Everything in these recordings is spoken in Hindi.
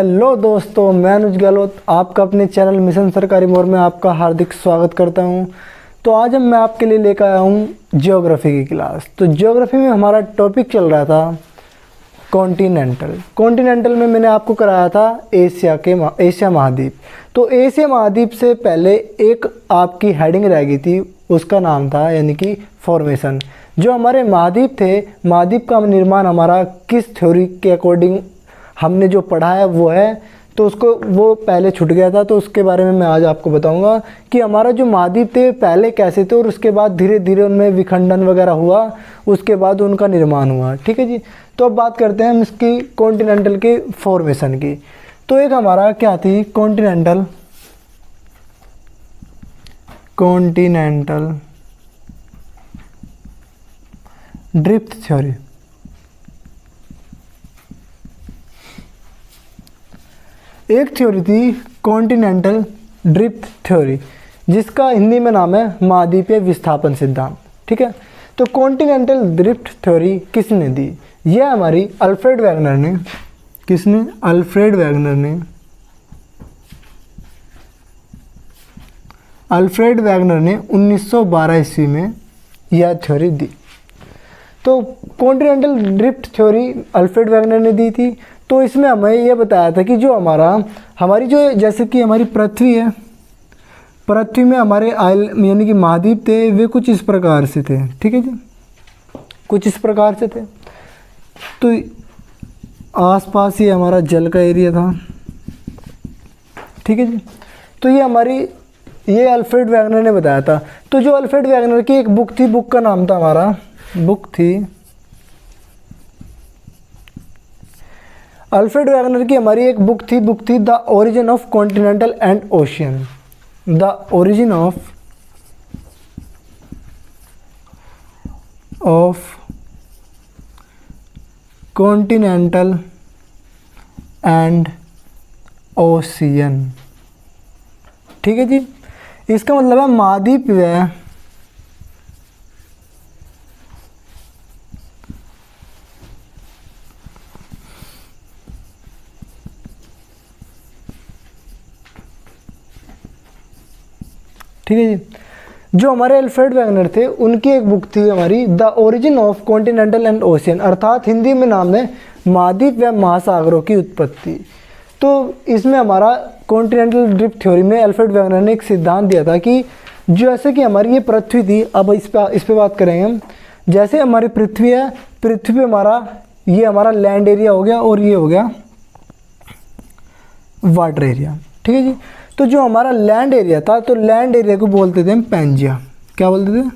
हेलो दोस्तों, मैं अनुज गहलोत आपका अपने चैनल मिशन सरकारी मोर में आपका हार्दिक स्वागत करता हूं। तो आज मैं आपके लिए लेकर आया हूं ज्योग्राफी की क्लास। तो ज्योग्राफी में हमारा टॉपिक चल रहा था कॉन्टिनेंटल में मैंने आपको कराया था एशिया महाद्वीप। तो एशिया महाद्वीप से पहले एक आपकी हेडिंग रह गई थी, उसका नाम था यानी कि फॉर्मेशन। जो हमारे महाद्वीप थे, महाद्वीप का निर्माण हमारा किस थ्योरी के अकॉर्डिंग हमने जो पढ़ा है वो है, तो उसको वो पहले छूट गया था। तो उसके बारे में मैं आज आपको बताऊंगा कि हमारा जो महाद्वीप थे पहले कैसे थे और उसके बाद धीरे धीरे उनमें विखंडन वगैरह हुआ, उसके बाद उनका निर्माण हुआ। ठीक है जी। तो अब बात करते हैं हम इसकी कॉन्टिनेंटल के फॉर्मेशन की। तो एक हमारा क्या थी कॉन्टिनेंटल ड्रिफ्ट थ्योरी। एक थ्योरी थी कॉन्टिनेंटल ड्रिफ्ट थ्योरी, जिसका हिंदी में नाम है महाद्वीपीय विस्थापन सिद्धांत। ठीक है। तो कॉन्टिनेंटल ड्रिफ्ट थ्योरी किसने दी? यह हमारी अल्फ्रेड वैगनर ने। किसने? अल्फ्रेड वैगनर ने 1912 ईस्वी में यह थ्योरी दी। तो continental drift theory Alfred Wegener ने दी थी। तो इसमें हमें यह बताया था कि जो हमारी जो जैसे कि हमारी पृथ्वी है, पृथ्वी में हमारे आइल यानी कि महाद्वीप थे, वे कुछ इस प्रकार से थे। ठीक है जी, कुछ इस प्रकार से थे। तो आसपास ये हमारा जल का एरिया था। ठीक है जी। तो ये अल्फ्रेड वैगनर ने बताया था। तो जो अल्फ्रेड वैगनर की एक बुक थी, बुक का नाम था हमारा, अल्फ्रेड वैगनर की हमारी एक बुक थी the origin of continental and ocean. The origin of continental and ocean. ठीक है जी। इसका मतलब है महाद्वीप है ठीक है जी। जो हमारे अल्फ्रेड वैगनर थे उनकी एक बुक थी हमारी the origin of continental and ocean, अर्थात हिंदी में नाम है महाद्वीप व महासागरों की उत्पत्ति। तो इसमें हमारा कॉन्टिनेंटल ड्रिफ्ट थ्योरी में अल्फ्रेड वैगनर ने एक सिद्धांत दिया था कि जैसे कि हमारी ये पृथ्वी थी, अब इस पे बात करेंगे हम। जैसे हमारी पृथ्वी है, पृथ्वी पे ये हमारा लैंड एरिया हो गया और ये हो गया वाटर एरिया। ठीक है जी। तो जो हमारा लैंड एरिया था, तो लैंड एरिया को बोलते थे हम पैंजिया। क्या बोलते थे?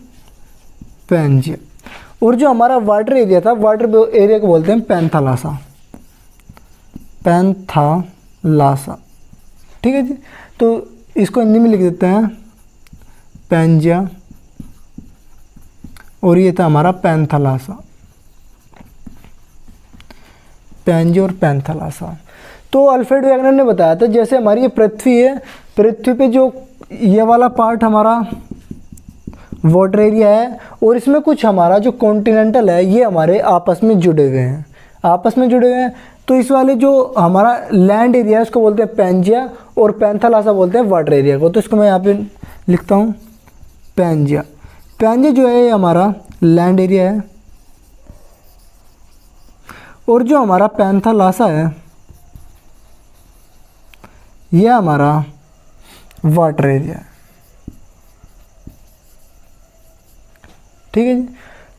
पैंजिया। और जो हमारा वाटर एरिया था, वाटर एरिया को बोलते हैं पैंथालासा। ठीक है जी। तो इसको हिंदी में लिख देते हैं पैंजिया, और ये था हमारा पैंथालासा। पैंजिया और पैंथालासा। तो अल्फ्रेड वैगनर ने बताया था जैसे हमारी ये पृथ्वी है, पृथ्वी पे जो ये वाला पार्ट हमारा वाटर एरिया है, और इसमें कुछ हमारा जो कॉन्टिनेंटल है ये हमारे आपस में जुड़े हुए हैं। तो इस वाले जो हमारा लैंड एरिया है उसको बोलते हैं पैंजिया, और पैंथालासा बोलते हैं वाटर एरिया को। तो इसको मैं यहाँ पे लिखता हूँ पैंजिया। पैंजिया जो है ये हमारा लैंड एरिया है, और जो हमारा पैंथालासा है यह हमारा वाटर एरिया है। ठीक है जी।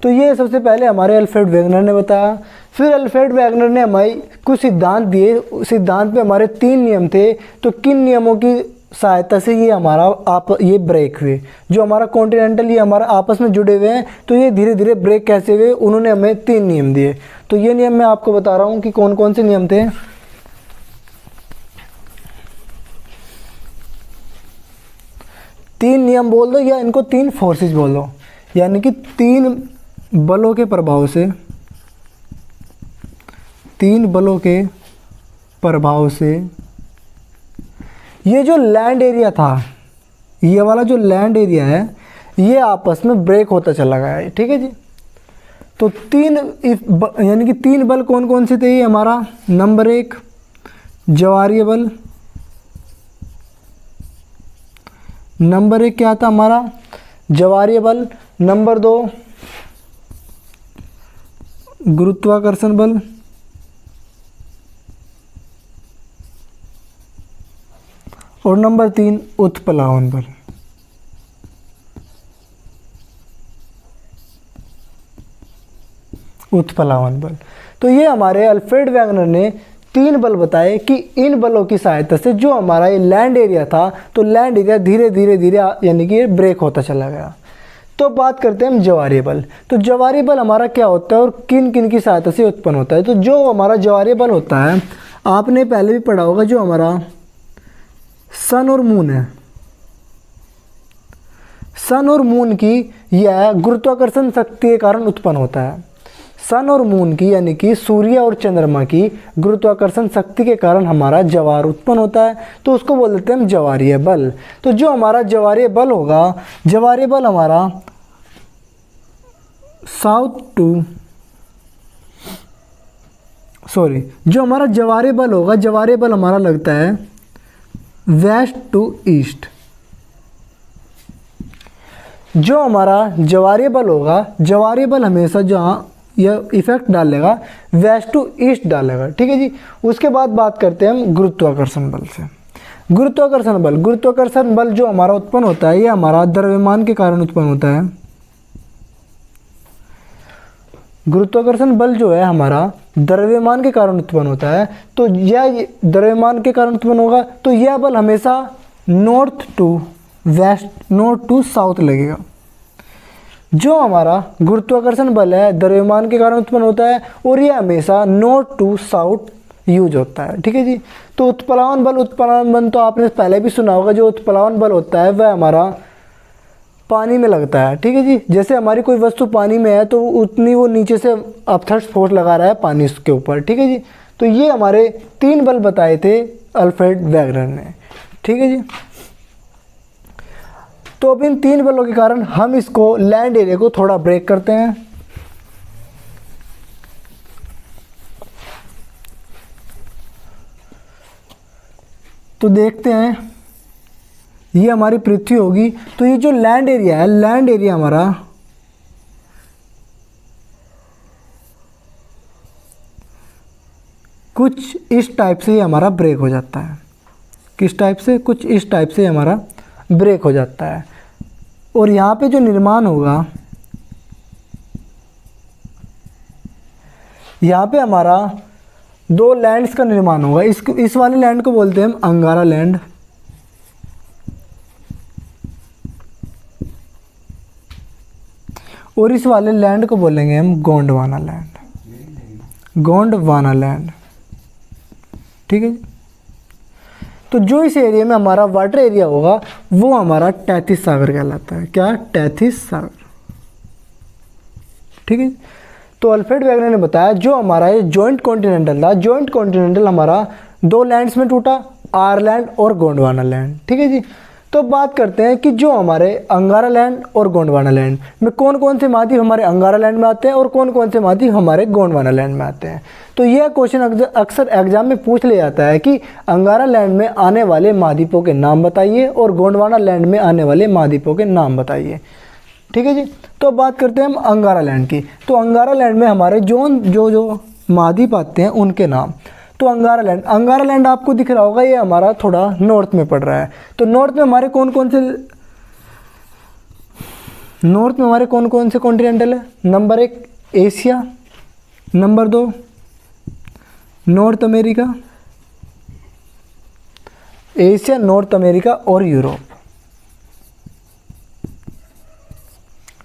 तो ये सबसे पहले हमारे अल्फ्रेड वैगनर ने बताया। फिर अल्फ्रेड वैगनर ने हमारी कुछ सिद्धांत दिए। सिद्धांत पे हमारे 3 नियम थे। तो किन नियमों की सहायता से ये ब्रेक हुए? जो हमारा कॉन्टिनेंटल ये हमारा आपस में जुड़े हुए हैं, तो ये धीरे धीरे ब्रेक कैसे हुए, उन्होंने हमें 3 नियम दिए। तो ये नियम मैं आपको बता रहा हूँ कि कौन कौन से नियम थे। 3 नियम बोल दो या इनको 3 फोर्सेस बोल दो, यानी कि 3 बलों के प्रभाव से ये जो लैंड एरिया था, ये वाला जो लैंड एरिया है ये आपस में ब्रेक होता चला गया है। ठीक है जी। तो 3 यानी कि 3 बल कौन कौन से थे? ये हमारा नंबर 1 ज्वारीय बल। नंबर 1 क्या था हमारा? ज्वारीय बल। नंबर 2 गुरुत्वाकर्षण बल। और नंबर 3 उत्प्लावन बल। उत्प्लावन बल। तो ये हमारे अल्फ्रेड वैगनर ने 3 बल बताए कि इन बलों की सहायता से जो हमारा ये लैंड एरिया था, तो लैंड एरिया धीरे धीरे धीरे यानी कि ब्रेक होता चला गया। तो बात करते हैं हम ज्वारीय बल। तो ज्वारीय बल हमारा क्या होता है और किन किन की सहायता से उत्पन्न होता है? तो जो हमारा ज्वारीय बल होता है, आपने पहले भी पढ़ा होगा, जो हमारा सन और मून है, सन और मून की यह गुरुत्वाकर्षण शक्ति के कारण उत्पन्न होता है। सन और मून की यानी कि सूर्य और चंद्रमा की गुरुत्वाकर्षण शक्ति के कारण हमारा ज्वार उत्पन्न होता है, तो उसको बोल देते हैं हम ज्वारीय बल। तो जो हमारा ज्वारीय बल होगा, ज्वारीय बल हमारा जो हमारा ज्वारीय बल होगा, ज्वारीय बल हमारा लगता है वेस्ट टू ईस्ट। जो हमारा ज्वारीय बल होगा, ज्वारीय बल हमेशा जहाँ यह इफेक्ट डालेगा वेस्ट टू ईस्ट डालेगा, ठीक है जी। उसके बाद बात करते हैं हम गुरुत्वाकर्षण बल से। गुरुत्वाकर्षण बल जो हमारा उत्पन्न होता है, ये हमारा द्रव्यमान के कारण उत्पन्न होता है। गुरुत्वाकर्षण बल जो है हमारा द्रव्यमान के कारण उत्पन्न होता है। तो यह द्रव्यमान के कारण उत्पन्न होगा, तो यह बल हमेशा north to west, north to south लगेगा। जो हमारा गुरुत्वाकर्षण बल है द्रव्यमान के कारण उत्पन्न होता है और यह हमेशा नॉर्थ टू साउथ यूज होता है, ठीक है जी। तो उत्प्लावन बल तो आपने पहले भी सुना होगा। जो उत्प्लावन बल होता है वह हमारा पानी में लगता है, ठीक है जी। जैसे हमारी कोई वस्तु पानी में है तो उतनी वो नीचे से अपथर्स्ट फोर्स लगा रहा है पानी उसके ऊपर, ठीक है जी। तो ये हमारे 3 बल बताए थे अल्फ्रेड वैगनर ने, ठीक है जी। तो अब इन 3 बलों के कारण हम इसको लैंड एरिया को थोड़ा ब्रेक करते हैं। तो देखते हैं, ये हमारी पृथ्वी होगी। तो ये जो लैंड एरिया है, लैंड एरिया हमारा कुछ इस टाइप से ये हमारा ब्रेक हो जाता है। किस टाइप से? कुछ इस टाइप से हमारा ब्रेक हो जाता है। और यहाँ पे जो निर्माण होगा, यहाँ पे हमारा 2 लैंड्स का निर्माण होगा। इस वाले लैंड को बोलते हैं हम अंगारा लैंड, और इस वाले लैंड को बोलेंगे हम गोंडवाना लैंड, गोंडवाना लैंड, ठीक है जी। तो जो इस एरिया में हमारा वाटर एरिया होगा वो हमारा टैथिस सागर कहलाता है। क्या? टैथिस सागर, ठीक है। तो अल्फ्रेड वैगनर ने बताया जो हमारा ये जॉइंट कॉन्टिनेंटल था, जॉइंट कॉन्टिनेंटल हमारा 2 लैंड्स में टूटा, आयरलैंड और गोंडवाना लैंड, ठीक है जी। तो बात करते हैं कि जो हमारे अंगारा लैंड और गोंडवाना लैंड में कौन कौन से महाद्वीप हमारे अंगारा लैंड में आते हैं और कौन कौन से महाद्वीप हमारे गोंडवाना लैंड में आते हैं। तो यह क्वेश्चन अक्सर एग्जाम में पूछ लिया जाता है कि अंगारा लैंड में आने वाले महाद्वीपों के नाम बताइए और गोंडवाना लैंड में आने वाले महाद्वीपों के नाम बताइए, ठीक है जी। तो बात करते हैं हम अंगारा लैंड की। तो अंगारा लैंड में हमारे जो महाद्वीप आते हैं उनके नाम। तो अंगारा लैंड आपको दिख रहा होगा, ये हमारा थोड़ा नॉर्थ में पड़ रहा है। तो नॉर्थ में हमारे कौन कौन से कॉन्टिनेंटल है? Number 1 Asia, number 2 north America, Asia, north America और यूरोप,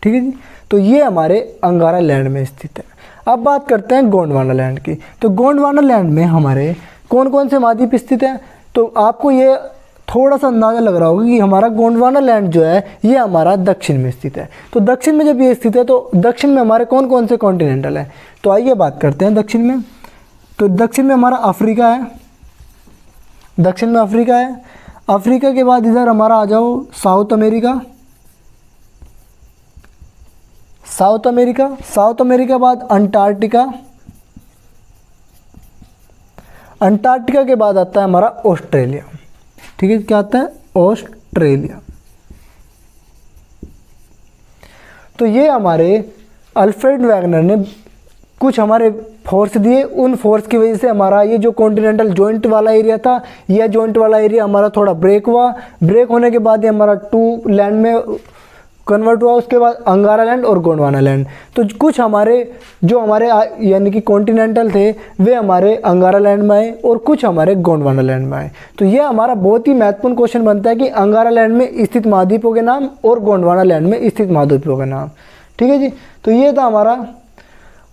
ठीक है जी। तो ये हमारे अंगारा लैंड में स्थित है। अब बात करते हैं गोंडवाना लैंड की। तो गोंडवाना लैंड में हमारे कौन कौन से महाद्वीप स्थित हैं? तो आपको ये थोड़ा सा अंदाज़ा लग रहा होगा कि हमारा गोंडवाना लैंड जो है ये हमारा दक्षिण में स्थित है। तो दक्षिण में जब ये स्थित है तो दक्षिण में हमारे कौन कौन से कॉन्टिनेंटल है? तो आइए बात करते हैं दक्षिण में। तो दक्षिण में हमारा अफ्रीका है, दक्षिण में अफ्रीका है। अफ्रीका के बाद इधर हमारा आ जाओ साउथ अमेरिका, साउथ अमेरिका बाद अंटार्कटिका, अंटार्कटिका के बाद आता है हमारा ऑस्ट्रेलिया। ठीक है, क्या आता है? ऑस्ट्रेलिया। तो ये हमारे अल्फ्रेड वैगनर ने कुछ हमारे फोर्स दिए, उन फोर्स की वजह से हमारा ये जो कॉन्टिनेंटल जॉइंट वाला एरिया था, यह जॉइंट वाला एरिया हमारा थोड़ा ब्रेक हुआ। ब्रेक होने के बाद ये हमारा 2 लैंड में कन्वर्ट हुआ। उसके बाद अंगारा लैंड और गोंडवाना लैंड। तो कुछ हमारे जो हमारे यानी कि कॉन्टिनेंटल थे वे हमारे अंगारा लैंड में आए और कुछ हमारे गोंडवाना लैंड में आए। तो ये हमारा बहुत ही महत्वपूर्ण क्वेश्चन बनता है कि अंगारा लैंड में स्थित महाद्वीपों के नाम और गोंडवाना लैंड में स्थित महाद्वीपों के नाम। ठीक है जी, तो ये था हमारा,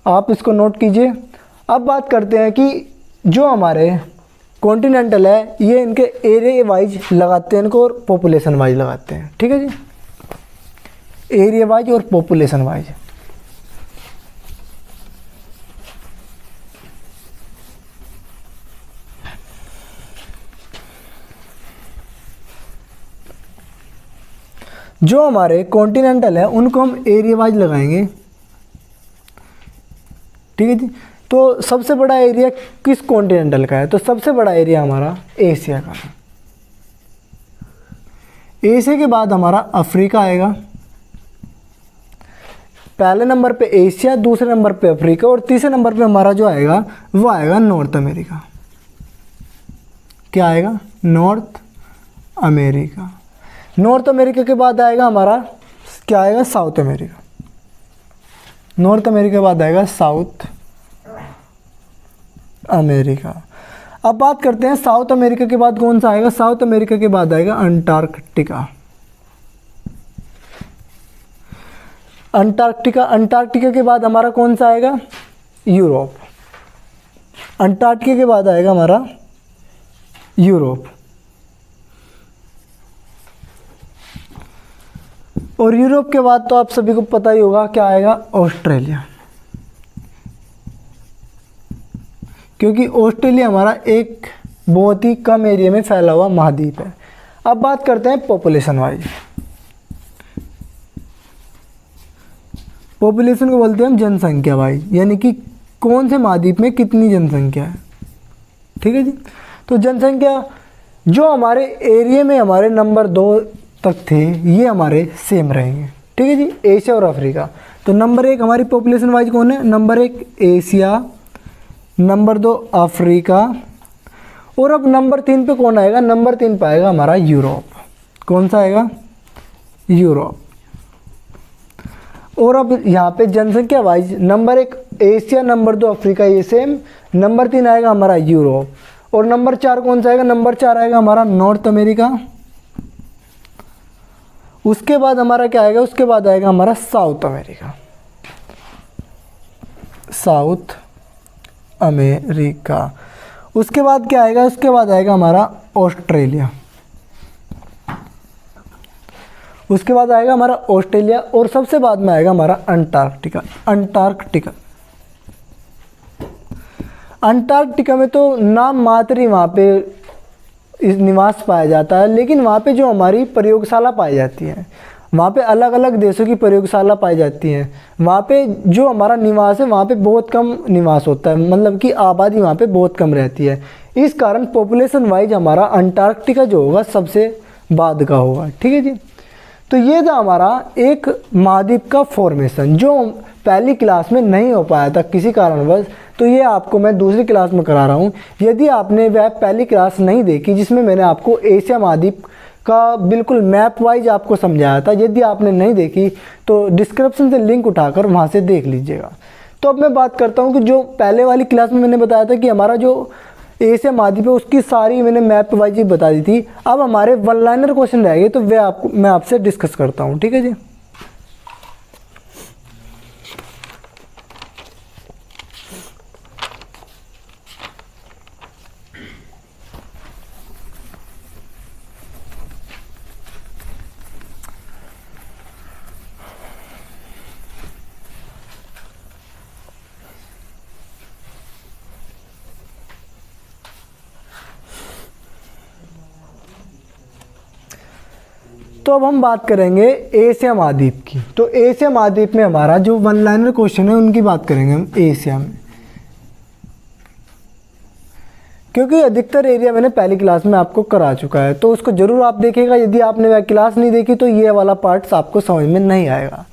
आप इसको नोट कीजिए। अब बात करते हैं कि जो हमारे कॉन्टिनेंटल है ये इनके एरिया वाइज लगाते हैं इनको और पॉपुलेशन वाइज लगाते हैं। ठीक है जी, एरिया वाइज और पॉपुलेशन वाइज। जो हमारे कॉन्टिनेंटल है उनको हम एरिया वाइज लगाएंगे। ठीक है जी, तो सबसे बड़ा एरिया किस कॉन्टिनेंटल का है? तो सबसे बड़ा एरिया हमारा एशिया का है। एशिया के बाद हमारा अफ्रीका आएगा। पहले नंबर पे एशिया, दूसरे नंबर पे अफ्रीका और तीसरे नंबर पे हमारा जो आएगा वो आएगा नॉर्थ अमेरिका। क्या आएगा? North America. नॉर्थ अमेरिका के बाद आएगा हमारा क्या आएगा? South America. नॉर्थ अमेरिका के बाद आएगा साउथ अमेरिका। अब बात करते हैं साउथ अमेरिका के बाद कौन सा आएगा? साउथ अमेरिका के बाद आएगा अंटार्कटिका। अंटार्कटिका, अंटार्कटिका के बाद हमारा कौन सा आएगा? यूरोप। अंटार्कटिका के बाद आएगा हमारा यूरोप। और यूरोप के बाद तो आप सभी को पता ही होगा क्या आएगा? ऑस्ट्रेलिया। क्योंकि ऑस्ट्रेलिया हमारा एक बहुत ही कम एरिया में फैला हुआ महाद्वीप है। अब बात करते हैं पॉपुलेशन वाइज। पॉपुलेशन को बोलते हैं हम जनसंख्या वाइज, यानी कि कौन से महाद्वीप में कितनी जनसंख्या है। ठीक है जी, तो जनसंख्या जो हमारे एरिया में हमारे नंबर 2 तक थे ये हमारे सेम रहेंगे। ठीक है जी, एशिया और अफ्रीका। तो नंबर 1 हमारी पॉपुलेशन वाइज कौन है? नंबर 1 एशिया, नंबर 2 अफ्रीका और अब नंबर 3 पे कौन आएगा? नंबर 3 पे आएगा हमारा यूरोप। कौन सा आएगा? यूरोप। और अब यहाँ पे जनसंख्या wise number 1 Asia, number 2 Africa, ये सेम। नंबर 3 आएगा हमारा यूरोप और नंबर 4 कौन सा आएगा? नंबर 4 आएगा हमारा नॉर्थ अमेरिका। उसके बाद हमारा क्या आएगा? उसके बाद आएगा हमारा साउथ अमेरिका। South America. उसके बाद क्या आएगा? उसके बाद आएगा हमारा ऑस्ट्रेलिया। उसके बाद आएगा हमारा ऑस्ट्रेलिया और सबसे बाद में आएगा हमारा अंटार्कटिका। अंटार्कटिका, अंटार्कटिका में तो नाम मात्र ही वहाँ पे निवास पाया जाता है, लेकिन वहाँ पे जो हमारी प्रयोगशाला पाई जाती है, वहाँ पे अलग अलग देशों की प्रयोगशाला पाई जाती हैं। वहाँ पे जो हमारा निवास है वहाँ पे बहुत कम निवास होता है, मतलब कि आबादी वहाँ पे बहुत कम रहती है। इस कारण पॉपुलेशन वाइज हमारा अंटार्कटिका जो होगा सबसे बाद का होगा। ठीक है जी, तो ये था हमारा एक महाद्वीप का फॉर्मेशन जो पहली क्लास में नहीं हो पाया था किसी कारणवश, तो ये आपको मैं दूसरी क्लास में करा रहा हूँ। यदि आपने वह पहली क्लास नहीं देखी जिसमें मैंने आपको एशिया महाद्वीप का बिल्कुल मैप वाइज आपको समझाया था, यदि आपने नहीं देखी तो डिस्क्रिप्शन से लिंक उठाकर वहाँ से देख लीजिएगा। तो अब मैं बात करता हूँ कि जो पहले वाली क्लास में मैंने बताया था कि हमारा जो एशिया महाद्वीप है उसकी सारी मैंने मैप वाइज ही बता दी थी। अब हमारे वन लाइनर क्वेश्चन रह गए तो वे आपको मैं आपसे डिस्कस करता हूँ। ठीक है जी, तो अब हम बात करेंगे एशिया महाद्वीप की। तो एशिया महाद्वीप में हमारा जो वन लाइनर क्वेश्चन है उनकी बात करेंगे हम एशिया में। क्योंकि अधिकतर एरिया मैंने पहली क्लास में आपको करा चुका है, तो उसको ज़रूर आप देखेगा। यदि आपने वह क्लास नहीं देखी तो ये वाला पार्ट्स आपको समझ में नहीं आएगा।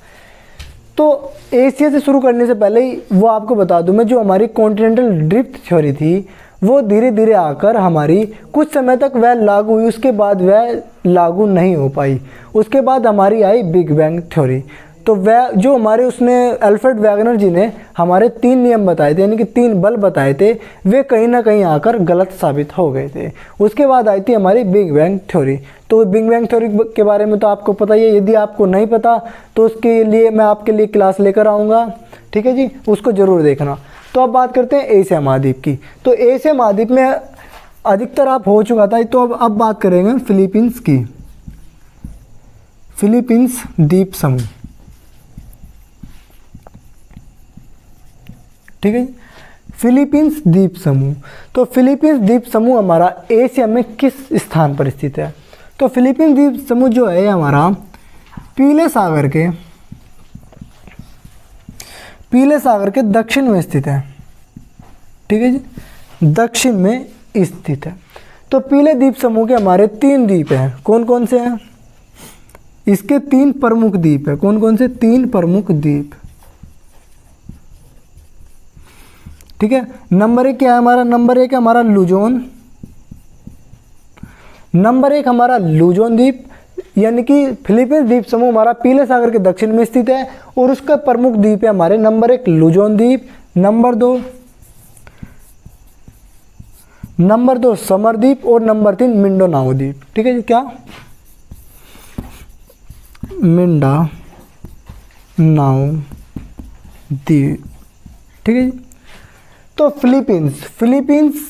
तो एशिया से शुरू करने से पहले ही वो आपको बता दूं मैं, जो हमारी कॉन्टिनेंटल ड्रिफ्ट थ्योरी थी वो धीरे धीरे आकर हमारी कुछ समय तक वह लागू हुई, उसके बाद वह लागू नहीं हो पाई। उसके बाद हमारी आई बिग बैंग थ्योरी। तो वह जो हमारे उसने अल्फ्रेड वैगनर जी ने हमारे 3 नियम बताए थे, यानी कि 3 बल बताए थे, वे कहीं ना कहीं आकर गलत साबित हो गए थे। उसके बाद आई थी हमारी बिग बैंग थ्योरी। तो बिग बैंग थ्योरी के बारे में तो आपको पता ही है। यदि आपको नहीं पता तो उसके लिए मैं आपके लिए क्लास लेकर आऊँगा, ठीक है जी, उसको ज़रूर देखना। तो अब बात करते हैं एशिया महाद्वीप की। तो एशिया महाद्वीप में अधिकतर आप हो चुका था, तो अब बात करेंगे फिलीपींस की। फिलीपींस द्वीप समूह, ठीक है। फिलीपींस द्वीप समूह, तो फिलीपींस द्वीप समूह हमारा एशिया में किस स्थान पर स्थित है? तो फिलीपींस द्वीप समूह जो है हमारा पीले सागर के दक्षिण में स्थित है, ठीक है जी, दक्षिण में स्थित है। तो पीले द्वीप समूह के हमारे 3 द्वीप हैं। कौन कौन से हैं? इसके 3 प्रमुख द्वीप है। कौन कौन से? 3 प्रमुख द्वीप, ठीक है। नंबर 1 क्या है हमारा? नंबर 1 है हमारा लुजोन। नंबर 1 हमारा लुजोन द्वीप, यानी कि फिलीपींस द्वीप समूह हमारा पीले सागर के दक्षिण में स्थित है और उसका प्रमुख द्वीप है हमारे नंबर 1 लुजोन द्वीप, नंबर 2 समर द्वीप और नंबर 3 मिंडोनाओ द्वीप, ठीक है जी। क्या? मिंडानाओ द्वीप, ठीक है जी। तो फिलीपींस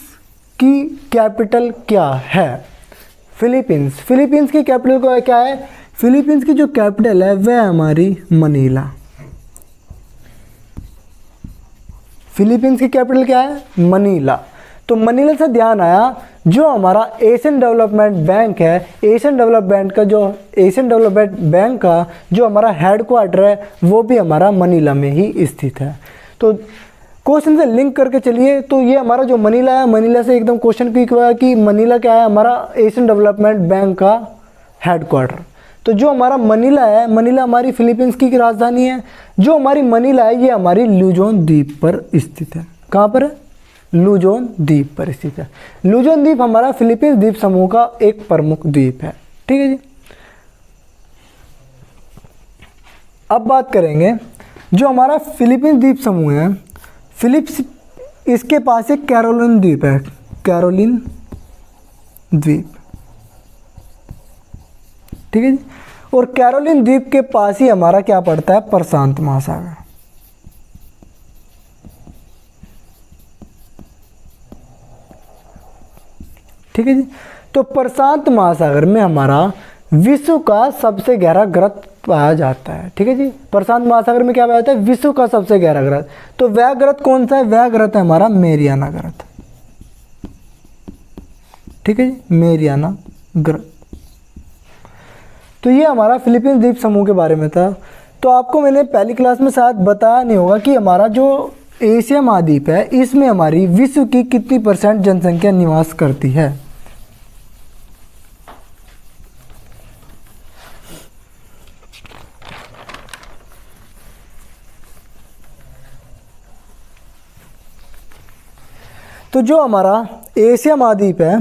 की कैपिटल क्या है? फिलीपींस की कैपिटल क्या है? फिलीपींस की जो कैपिटल है वह हमारी मनीला। फिलीपींस की कैपिटल क्या है? मनीला। तो मनीला से ध्यान आया, जो हमारा एशियन डेवलपमेंट बैंक है, एशियन डेवलपमेंट बैंक का जो हमारा हेडक्वार्टर है वो भी हमारा मनीला में ही स्थित है। तो क्वेश्चन से लिंक करके चलिए। तो ये हमारा जो मनीला है, मनीला से एकदम क्वेश्चन क्लिक हुआ कि मनीला क्या है? हमारा एशियन डेवलपमेंट बैंक का हेडक्वार्टर। तो जो हमारा मनीला है, मनीला हमारी फिलीपींस की राजधानी है। जो हमारी मनीला है ये हमारी लुजोन द्वीप पर स्थित है। कहाँ पर है? लुजोन द्वीप पर स्थित है। लुजोन द्वीप हमारा फिलीपींस द्वीप समूह का एक प्रमुख द्वीप है, ठीक है जी। अब बात करेंगे जो हमारा फिलीपींस द्वीप समूह है, इसके पास एक कैरोलिन द्वीप है, कैरोलिन द्वीप, ठीक है जी। और कैरोलिन द्वीप के पास ही हमारा क्या पड़ता है? प्रशांत महासागर, ठीक है जी। तो प्रशांत महासागर में हमारा विश्व का सबसे गहरा ग्रत पाया जाता है, ठीक है जी। प्रशांत महासागर में क्या पाया जाता है? विश्व का सबसे गहरा ग्रत। तो वह ग्रत कौन सा है? वह ग्रत है हमारा मेरियाना ग्रत, ठीक है जी, मेरियाना ग्रत। तो ये हमारा फिलीपींस द्वीप समूह के बारे में था। तो आपको मैंने पहली क्लास में शायद बताया नहीं होगा कि हमारा जो एशिया महाद्वीप है इसमें हमारी विश्व की कितनी % जनसंख्या निवास करती है। तो जो हमारा एशिया महाद्वीप है,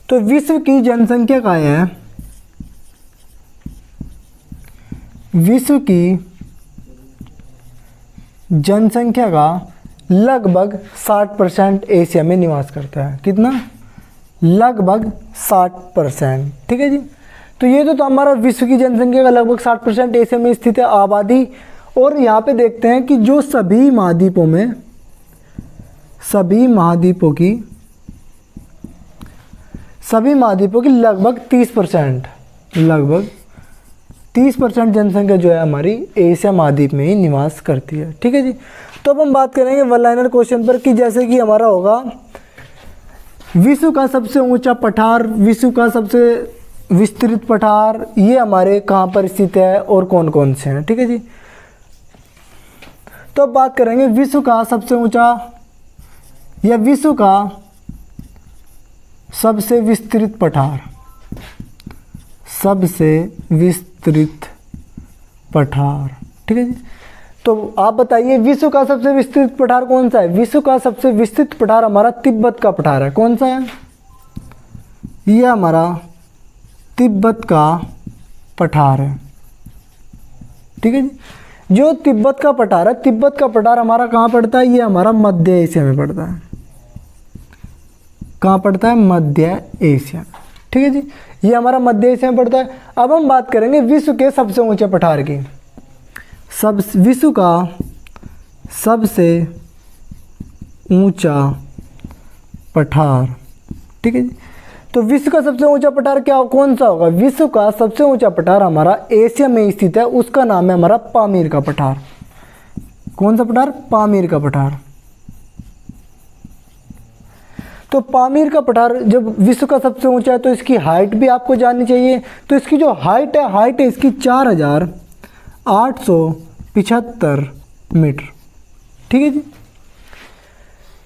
तो विश्व की जनसंख्या का है, विश्व की जनसंख्या का लगभग 60% एशिया में निवास करता है। कितना? लगभग 60%, ठीक है जी। तो ये तो हमारा विश्व की जनसंख्या का लगभग 60% एशिया में स्थित है आबादी। और यहाँ पे देखते हैं कि जो सभी महाद्वीपों की लगभग 30% जनसंख्या जो है हमारी एशिया महाद्वीप में ही निवास करती है, ठीक है जी। तो अब हम बात करेंगे वन लाइनर क्वेश्चन पर कि जैसे कि हमारा होगा विश्व का सबसे ऊंचा पठार, विश्व का सबसे विस्तृत पठार, ये हमारे कहाँ पर स्थित है और कौन कौन से हैं, ठीक है जी। तो अब बात करेंगे विश्व का सबसे ऊंचा या विश्व का सबसे विस्तृत पठार, सबसे विस्तृत पठार, ठीक है जी। तो आप बताइए विश्व का सबसे विस्तृत पठार कौन सा है? विश्व का सबसे विस्तृत पठार हमारा तिब्बत का पठार है। कौन सा है? ये हमारा तिब्बत का पठार है, ठीक है जी। जो तिब्बत का पठार है, तिब्बत का पठार हमारा कहाँ पड़ता है? ये हमारा मध्य एशिया में पड़ता है। कहाँ पड़ता है? मध्य एशिया, ठीक है जी। ये हमारा मध्य एशिया में पड़ता है। अब हम बात करेंगे विश्व के सबसे ऊंचे पठार की। विश्व का सबसे ऊंचा पठार, ठीक है जी। तो विश्व का सबसे ऊंचा पठार क्या कौन सा होगा? विश्व का सबसे ऊंचा पठार हमारा एशिया में स्थित है, उसका नाम है हमारा पामीर का पठार। कौन सा पठार? पामीर का पठार। तो पामीर का पठार जब विश्व का सबसे ऊंचा है तो इसकी हाइट भी आपको जाननी चाहिए। तो इसकी जो हाइट है इसकी 4875 मीटर, ठीक है जी।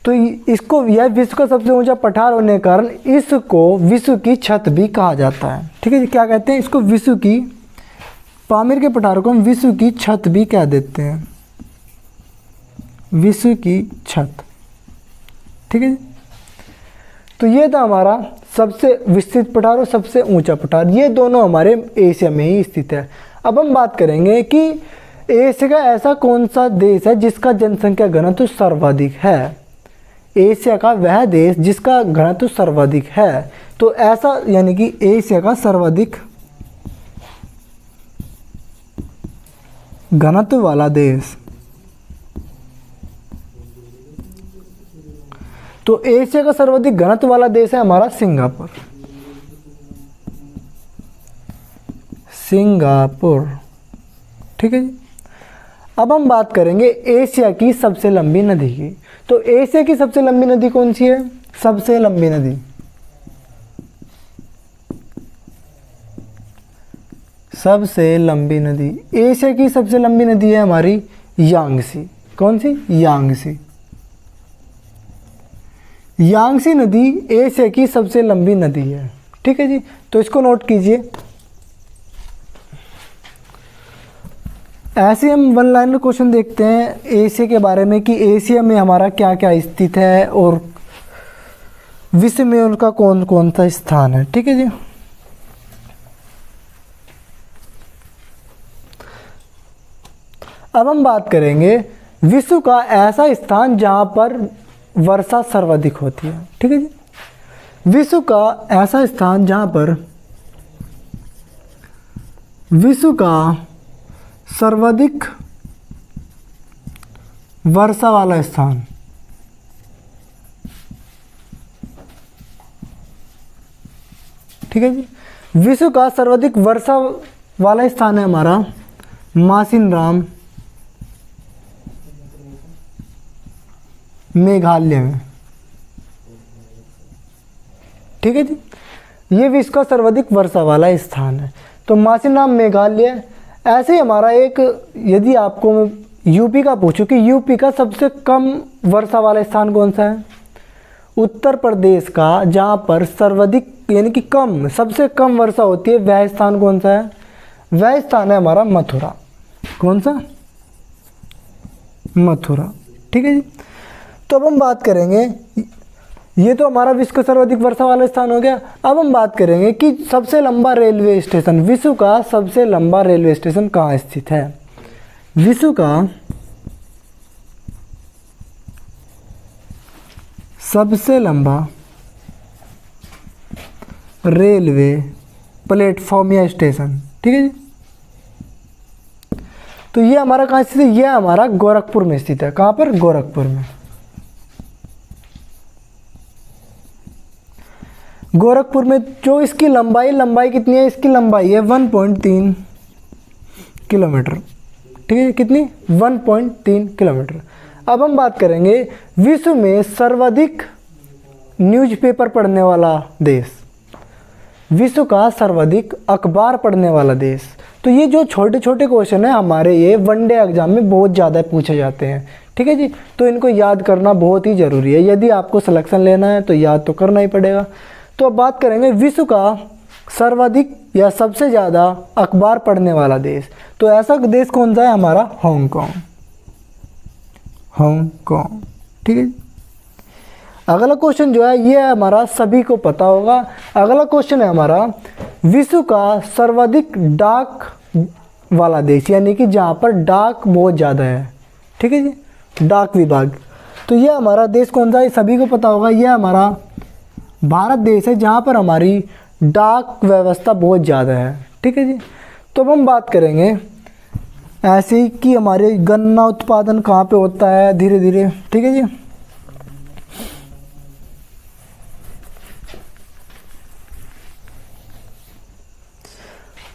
तो इसको यह विश्व का सबसे ऊंचा पठार होने के कारण इसको विश्व की छत भी कहा जाता है, ठीक है जी। क्या कहते हैं इसको? विश्व की, पामीर के पठार को हम विश्व की छत भी कह देते हैं, विश्व की छत, ठीक है जी। तो ये था हमारा सबसे विस्तृत पठार और सबसे ऊंचा पठार। ये दोनों हमारे एशिया में ही स्थित है। अब हम बात करेंगे कि एशिया का ऐसा कौन सा देश है जिसका जनसंख्या घनत्व सर्वाधिक है। एशिया का वह देश जिसका घनत्व सर्वाधिक है। तो ऐसा यानी कि एशिया का सर्वाधिक घनत्व वाला देश, तो एशिया का सर्वाधिक घनत्व वाला देश है हमारा सिंगापुर। सिंगापुर, ठीक है जी। अब हम बात करेंगे एशिया की सबसे लंबी नदी की। तो एशिया की सबसे लंबी नदी कौन सी है? सबसे लंबी नदी, सबसे लंबी नदी एशिया की सबसे लंबी नदी है हमारी यांगसी। कौन सी? यांगसी। यांगसी नदी एशिया की सबसे लंबी नदी है, ठीक है जी। तो इसको नोट कीजिए। ऐसे हम वन लाइनर क्वेश्चन देखते हैं एशिया के बारे में कि एशिया में हमारा क्या क्या स्थित है और विश्व में उनका कौन कौन सा स्थान है, ठीक है जी। अब हम बात करेंगे विश्व का ऐसा स्थान जहां पर वर्षा सर्वाधिक होती है, ठीक है जी। विश्व का ऐसा स्थान जहां पर विश्व का सर्वाधिक वर्षा वाला स्थान, ठीक है जी। विश्व का सर्वाधिक वर्षा वाला स्थान है हमारा मासिनराम, मेघालय में, ठीक है जी। ये विश्व का सर्वाधिक वर्षा वाला स्थान है। तो मासिनराम मेघालय। ऐसे ही हमारा एक, यदि आपको यूपी का पूछूं कि यूपी का सबसे कम वर्षा वाला स्थान कौन सा है? उत्तर प्रदेश का, जहाँ पर सर्वाधिक यानी कि कम, सबसे कम वर्षा होती है, वह स्थान कौन सा है? वह स्थान है हमारा मथुरा। कौन सा? मथुरा, ठीक है जी। तो अब हम बात करेंगे, ये तो हमारा विश्व का सर्वाधिक वर्षा वाला स्थान हो गया। अब हम बात करेंगे कि सबसे लंबा रेलवे स्टेशन, विश्व का सबसे लंबा रेलवे स्टेशन कहाँ स्थित है? विश्व का सबसे लंबा रेलवे प्लेटफॉर्म या स्टेशन, ठीक है जी। तो ये हमारा कहाँ स्थित है? ये हमारा गोरखपुर में स्थित है। कहाँ पर? गोरखपुर में। गोरखपुर में जो इसकी लंबाई कितनी है? इसकी लंबाई है 1.3 किलोमीटर, ठीक है। कितनी? 1.3 किलोमीटर। अब हम बात करेंगे विश्व में सर्वाधिक न्यूज़पेपर पढ़ने वाला देश, विश्व का सर्वाधिक अखबार पढ़ने वाला देश। तो ये जो छोटे छोटे क्वेश्चन है हमारे, ये वनडे एग्जाम में बहुत ज़्यादा पूछे जाते हैं, ठीक है जी। तो इनको याद करना बहुत ही ज़रूरी है। यदि आपको सिलेक्शन लेना है तो याद तो करना ही पड़ेगा। तो अब बात करेंगे विश्व का सर्वाधिक या सबसे ज़्यादा अखबार पढ़ने वाला देश। तो ऐसा देश कौन सा है हमारा? हांगकांग। हांगकांग, ठीक है। अगला क्वेश्चन जो है ये हमारा सभी को पता होगा। अगला क्वेश्चन है हमारा विश्व का सर्वाधिक डाक वाला देश, यानी कि जहाँ पर डाक बहुत ज़्यादा है, ठीक है जी, डाक विभाग। तो ये हमारा देश कौन सा है? सभी को पता होगा, ये हमारा भारत देश है जहाँ पर हमारी डाक व्यवस्था बहुत ज़्यादा है, ठीक है जी। तो अब हम बात करेंगे ऐसे ही कि हमारे गन्ना उत्पादन कहाँ पे होता है धीरे धीरे, ठीक है जी।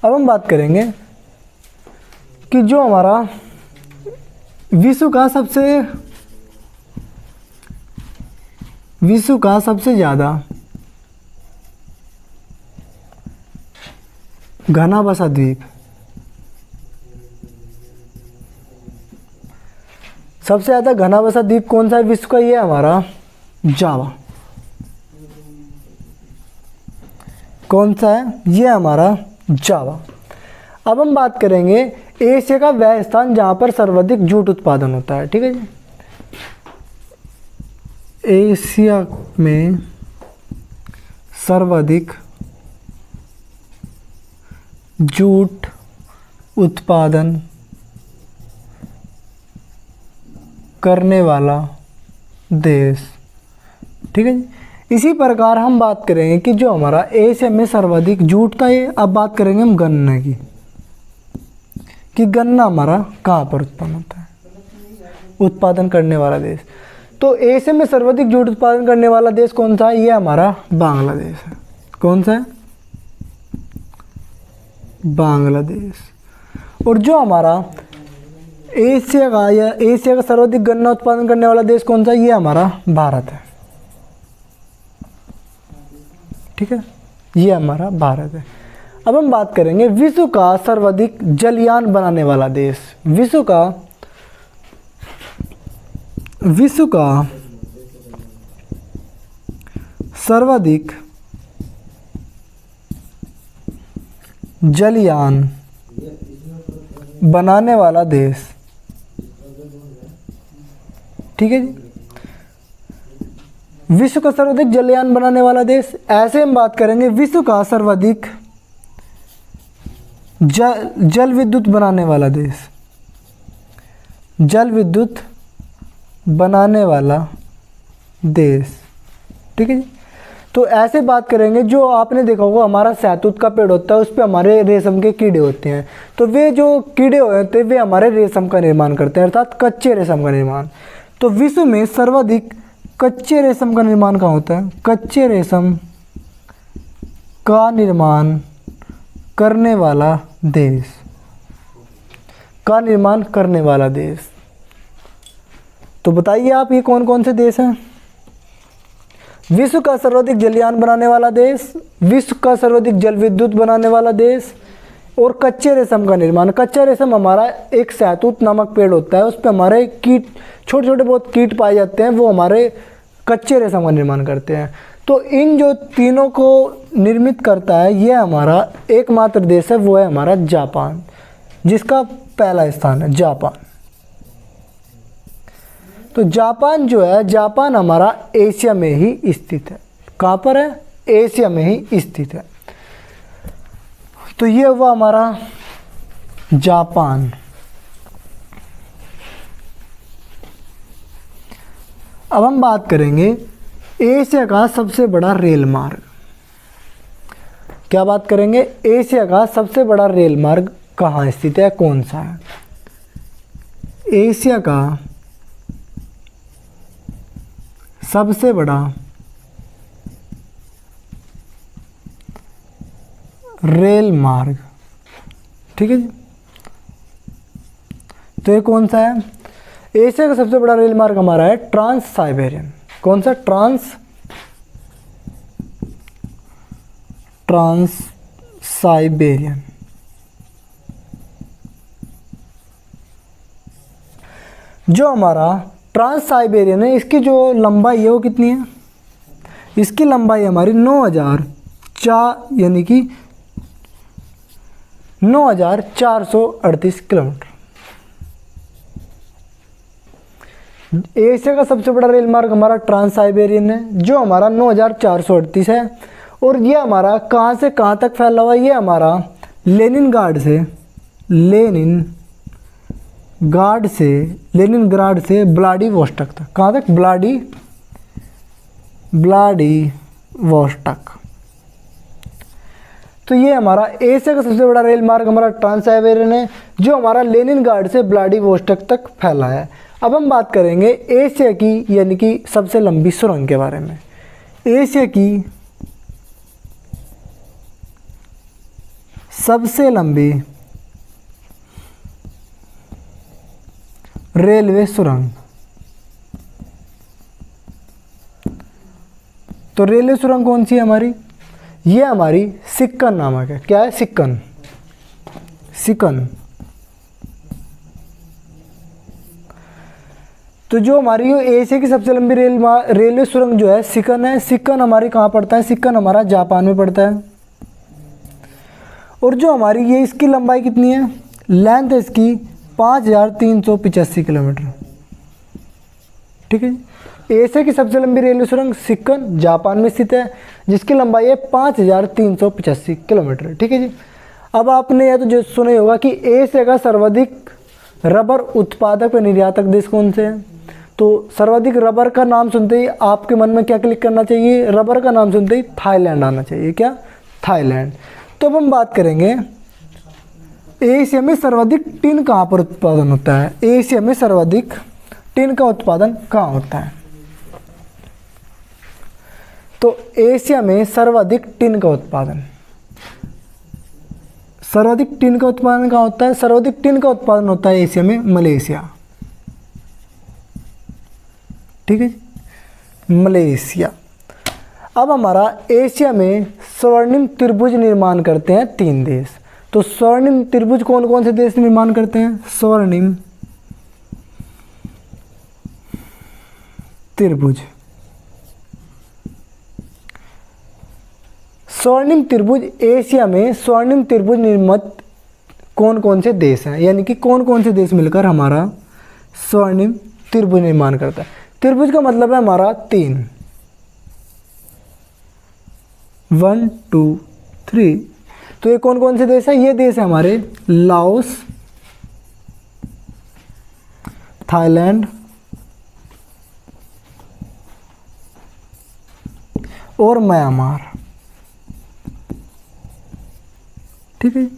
अब हम बात करेंगे कि जो हमारा विश्व का सबसे ज़्यादा घना बसा द्वीप, सबसे ज़्यादा घना बसा द्वीप कौन सा है विश्व का? ये है हमारा जावा। कौन सा है? ये हमारा जावा। अब हम बात करेंगे एशिया का वह स्थान जहाँ पर सर्वाधिक जूट उत्पादन होता है, ठीक है जी। एशिया में सर्वाधिक जूट उत्पादन करने वाला देश, ठीक है जी। इसी प्रकार हम बात करेंगे कि जो हमारा एशिया में सर्वाधिक जूट का ये, अब बात करेंगे हम गन्ने की, कि गन्ना हमारा कहाँ पर उत्पन्न होता है, उत्पादन करने वाला देश। तो एशिया में सर्वाधिक जूट उत्पादन करने वाला देश कौन सा है? ये हमारा बांग्लादेश है। कौन सा है? बांग्लादेश। और जो हमारा एशिया का सर्वाधिक गन्ना उत्पादन करने वाला देश कौन सा है? ये हमारा भारत है, ठीक है, ये हमारा भारत है। अब हम बात करेंगे विश्व का सर्वाधिक जलयान बनाने वाला देश। विश्व का सर्वाधिक जलयान बनाने वाला देश, ठीक है जी। विश्व का सर्वाधिक जलयान बनाने वाला देश, ऐसे हम बात करेंगे विश्व का सर्वाधिक जल विद्युत बनाने वाला देश, जल विद्युत बनाने वाला देश, ठीक है जी। तो ऐसे बात करेंगे, जो आपने देखा होगा हमारा शहतूत का पेड़ होता है, उस पर हमारे रेशम के कीड़े होते हैं। तो वे जो कीड़े होते हैं वे हमारे रेशम का निर्माण करते हैं, अर्थात कच्चे रेशम का निर्माण। तो विश्व में सर्वाधिक कच्चे रेशम का निर्माण कहाँ होता है? कच्चे रेशम का निर्माण करने वाला देश, का निर्माण करने वाला देश। तो बताइए आप ये कौन कौन से देश हैं? विश्व का सर्वाधिक जलयान बनाने वाला देश, विश्व का सर्वाधिक जल विद्युत बनाने वाला देश, और कच्चे रेशम का निर्माण। कच्चा रेशम हमारा एक शहतूत नामक पेड़ होता है, उस पर हमारे कीट, छोटे छोटे बहुत कीट पाए जाते हैं, वो हमारे कच्चे रेशम का निर्माण करते हैं। तो इन जो तीनों को निर्मित करता है ये हमारा एकमात्र देश है, वो है हमारा जापान, जिसका पहला स्थान है जापान। तो जापान जो है, जापान हमारा एशिया में ही स्थित है। कहाँ पर है? एशिया में ही स्थित है। तो ये हुआ हमारा जापान। अब हम बात करेंगे एशिया का सबसे बड़ा रेल मार्ग। क्या बात करेंगे? एशिया का सबसे बड़ा रेल मार्ग कहाँ स्थित है, कौन सा है? एशिया का सबसे बड़ा रेल मार्ग, ठीक है जी। तो ये कौन सा है? एशिया का सबसे बड़ा रेल मार्ग हमारा है ट्रांस साइबेरियन। कौन सा? Trans Siberian. जो हमारा ट्रांस साइबेरियन है, इसकी जो लंबाई है वो कितनी है? इसकी लंबाई हमारी 9,438 किलोमीटर। एशिया का सबसे बड़ा रेल मार्ग हमारा ट्रांस साइबेरियन है जो हमारा 9,438 है। और ये हमारा कहाँ से कहाँ तक फैला हुआ है, ये हमारा लेनिनग्राड से व्लादिवोस्टॉक तक। कहाँ तक? व्लादिवोस्टॉक। तो ये हमारा एशिया का सबसे बड़ा रेल मार्ग हमारा ट्रांस साइबेरियन है जो हमारा लेनिनग्राड से व्लादिवोस्टॉक तक फैला है। अब हम बात करेंगे एशिया की यानी कि सबसे लंबी सुरंग के बारे में। एशिया की सबसे लंबी रेलवे सुरंग। तो रेलवे सुरंग कौन सी है हमारी? ये हमारी सिक्कन नामक है। क्या है? सिक्कन। तो जो हमारी एशिया की सबसे लंबी रेलवे सुरंग जो है सिक्कन है। सिक्कन हमारी कहाँ पड़ता है? सिक्कन हमारा जापान में पड़ता है। और जो हमारी ये इसकी लंबाई कितनी है? लेंथ है इसकी 5,385 किलोमीटर। ठीक है। एशिया की सबसे लंबी रेलवे सुरंग सिक्कन जापान में स्थित है जिसकी लंबाई है 5,385 किलोमीटर। ठीक है जी। अब आपने यह तो जो सुना ही होगा कि एशिया का सर्वाधिक रबर उत्पादक व निर्यातक देश कौन से हैं? तो सर्वाधिक रबर का नाम सुनते ही आपके मन में क्या क्लिक करना चाहिए? रबर का नाम सुनते ही थाईलैंड आना चाहिए। क्या? थाईलैंड। तो अब हम बात करेंगे एशिया में सर्वाधिक टिन कहाँ पर उत्पादन होता है? एशिया में सर्वाधिक टिन का उत्पादन कहाँ होता है? तो एशिया में सर्वाधिक टिन का उत्पादन कहाँ होता है? सर्वाधिक टिन का उत्पादन होता है एशिया में मलेशिया। ठीक है जी, मलेशिया। अब हमारा एशिया में स्वर्णिम त्रिभुज निर्माण करते हैं 3 देश। तो स्वर्णिम त्रिभुज कौन कौन से देश निर्माण करते हैं? स्वर्णिम त्रिभुज एशिया में स्वर्णिम त्रिभुज निर्मित कौन कौन से देश हैं, यानी कि कौन कौन से देश मिलकर हमारा स्वर्णिम त्रिभुज निर्माण करता है। त्रिभुज का मतलब है हमारा 3, 1 2 3। तो ये कौन कौन से देश हैं? ये देश है हमारे लाओस, थाईलैंड और म्यांमार। ठीक है जी।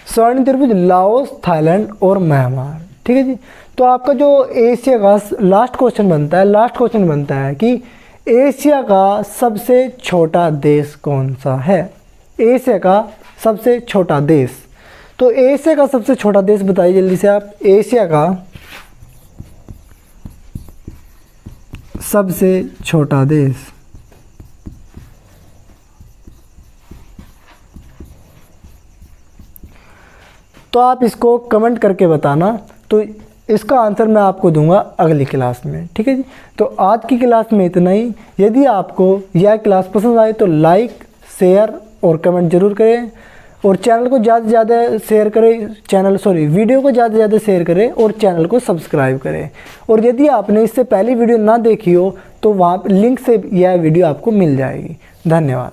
स्वर्णिम त्रिभुज लाओस, थाईलैंड और म्यांमार। ठीक है जी। तो आपका जो एशिया का लास्ट क्वेश्चन बनता है कि एशिया का सबसे छोटा देश कौन सा है? एशिया का सबसे छोटा देश। तो एशिया का सबसे छोटा देश बताइए जल्दी से आप। एशिया का सबसे छोटा देश। तो आप इसको कमेंट करके बताना। तो इसका आंसर मैं आपको दूंगा अगली क्लास में। ठीक है जी। तो आज की क्लास में इतना ही। यदि आपको यह क्लास पसंद आए तो लाइक, शेयर और कमेंट जरूर करें और चैनल को ज़्यादा से ज़्यादा शेयर करें। वीडियो को ज़्यादा से ज़्यादा शेयर करें और चैनल को सब्सक्राइब करें। और यदि आपने इससे पहली वीडियो ना देखी हो तो वहाँ लिंक से यह वीडियो आपको मिल जाएगी। धन्यवाद।